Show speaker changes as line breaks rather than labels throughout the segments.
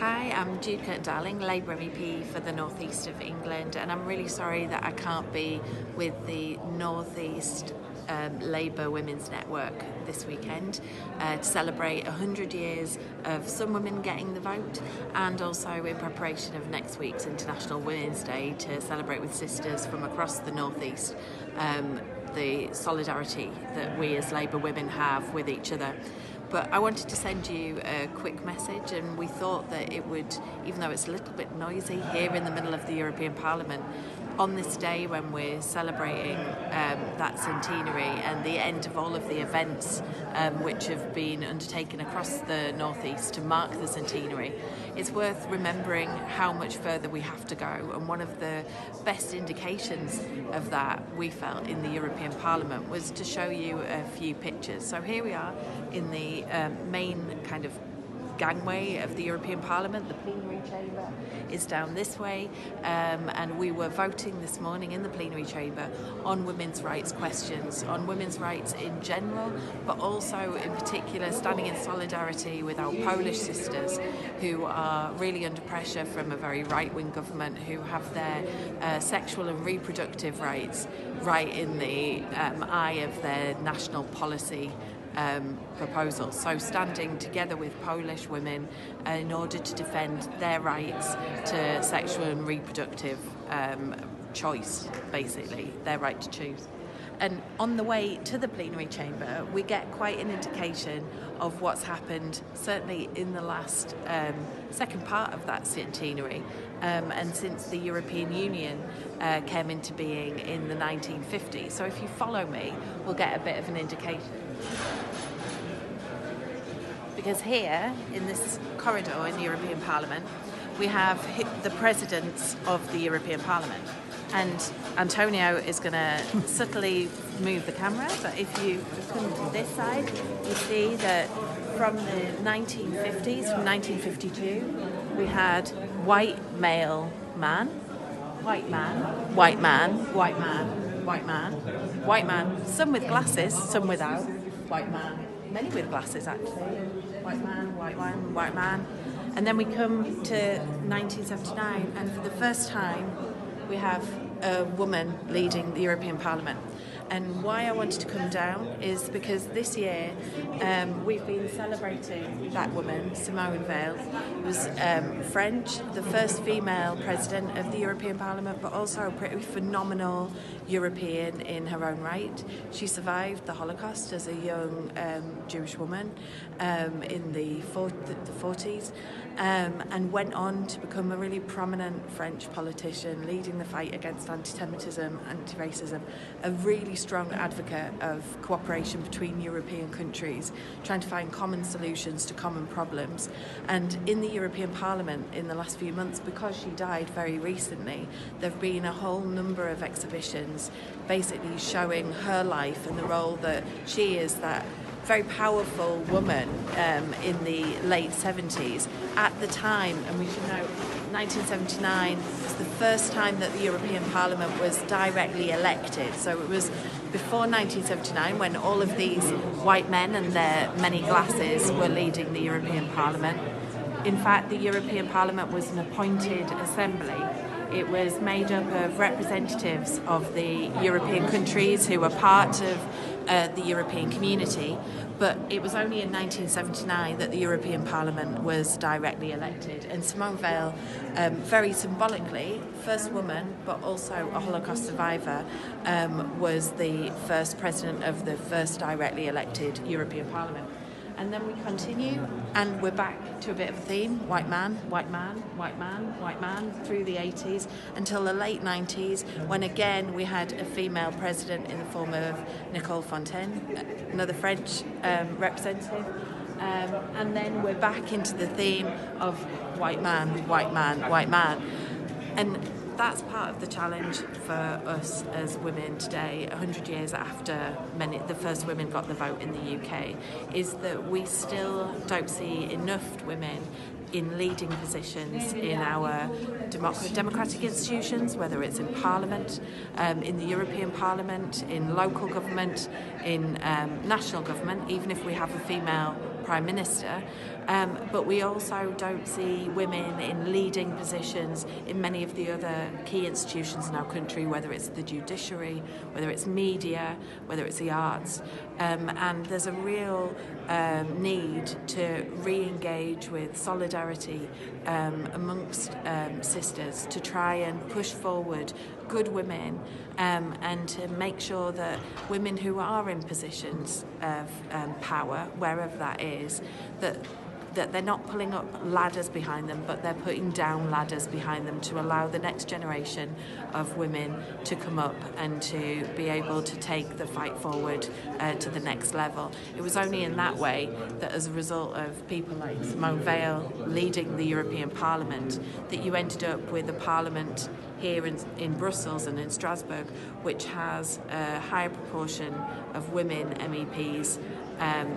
Hi, I'm Jude Darling, Labour MEP for the North East of England, and I'm really sorry that I can't be with the North East Labour Women's Network this weekend to celebrate 100 years of some women getting the vote, and also in preparation of next week's International Women's Day to celebrate with sisters from across the North East the solidarity that we as Labour women have with each other. But I wanted to send you a quick message, and we thought that it would, even though it's a little bit noisy here in the middle of the European Parliament, on this day when we're celebrating that centenary and the end of all of the events which have been undertaken across the North East to mark the centenary, it's worth remembering how much further we have to go. And one of the best indications of that, we felt, in the European Parliament was to show you a few pictures. So here we are in the main kind of gangway of the European Parliament. The plenary chamber is down this way, and we were voting this morning in the plenary chamber on women's rights questions, on women's rights in general, but also in particular standing in solidarity with our Polish sisters who are really under pressure from a very right-wing government, who have their sexual and reproductive rights right in the eye of their national policy proposals. So standing together with Polish women in order to defend their rights to sexual and reproductive choice, basically, their right to choose. And on the way to the plenary chamber, we get quite an indication of what's happened, certainly in the last second part of that centenary, and since the European Union came into being in the 1950s. So if you follow me, we'll get a bit of an indication. Because here, in this corridor in the European Parliament, we have the presidents of the European Parliament. And Antonio is going to subtly move the camera, but if you come to this side, you see that from the 1950s, from 1952, we had white male man, white man, white man, white man, white man, white man, some with glasses, some without, white man, many with glasses actually, white man, white man, white man. And then we come to 1979, and for the first time we have a woman leading the European Parliament. And why I wanted to come down is because this year we've been celebrating that woman, Simone Veil, who was French, the first female president of the European Parliament, but also a pretty phenomenal European in her own right. She survived the Holocaust as a young Jewish woman in the 40s and went on to become a really prominent French politician, leading the fight against anti-Semitism, anti-racism, a really strong advocate of cooperation between European countries, trying to find common solutions to common problems. And in the European Parliament in the last few months, because she died very recently, there have been a whole number of exhibitions basically showing her life and the role that she is, that very powerful woman in the late 70s. At the time, and we should know, 1979 was the first time that the European Parliament was directly elected. So it was before 1979 when all of these white men and their many glasses were leading the European Parliament. In fact, the European Parliament was an appointed assembly. It was made up of representatives of the European countries who were part of the European community, but it was only in 1979 that the European Parliament was directly elected. And Simone Veil, very symbolically, first woman, but also a Holocaust survivor, was the first president of the first directly elected European Parliament. And then we continue, and we're back to a bit of a theme: white man, white man, white man, white man, through the 80s until the late 90s, when again we had a female president in the form of Nicole Fontaine, another French representative. And then we're back into the theme of white man, white man, white man. And that's part of the challenge for us as women today, 100 years after the first women got the vote in the UK, is that we still don't see enough women in leading positions in our democratic institutions, whether it's in Parliament, in the European Parliament, in local government, in national government. Even if we have a female Prime Minister, but we also don't see women in leading positions in many of the other key institutions in our country, whether it's the judiciary, whether it's media, whether it's the arts. And there's a real need to re-engage with solidarity amongst sisters to try and push forward good women and to make sure that women who are in positions of power, wherever that is, that they're not pulling up ladders behind them, but they're putting down ladders behind them to allow the next generation of women to come up and to be able to take the fight forward to the next level. It was only in that way that, as a result of people like Simone Veil leading the European Parliament, that you ended up with a parliament here in Brussels and in Strasbourg, which has a higher proportion of women MEPs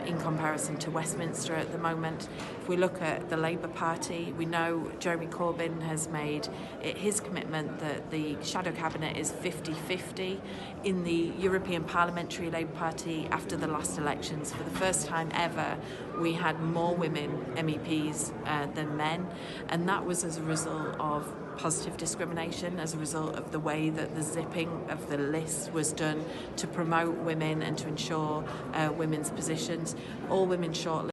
in comparison to Westminster at the moment. If we look at the Labour Party, we know Jeremy Corbyn has made it his commitment that the shadow cabinet is 50-50. In the European Parliamentary Labour Party, after the last elections, for the first time ever, we had more women MEPs than men, and that was as a result of positive discrimination, as a result of the way that the zipping of the list was done to promote women and to ensure women's positions. All women shortlisted